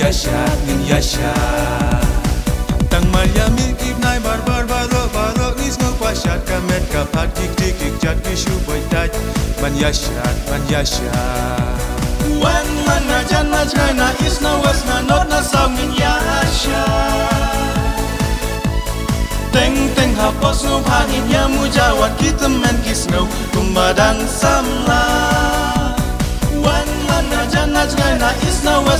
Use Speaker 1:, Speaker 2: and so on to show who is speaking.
Speaker 1: yasha tang Miami kip nai bar baro is no kwashat kamet kapat kik jat kishu boitat man yasha wan man na jan na china is no was na not na song in yasha teng ha posu phanin yamu jawat kitam man kisno kumbadang samla wan man na jan na china is no was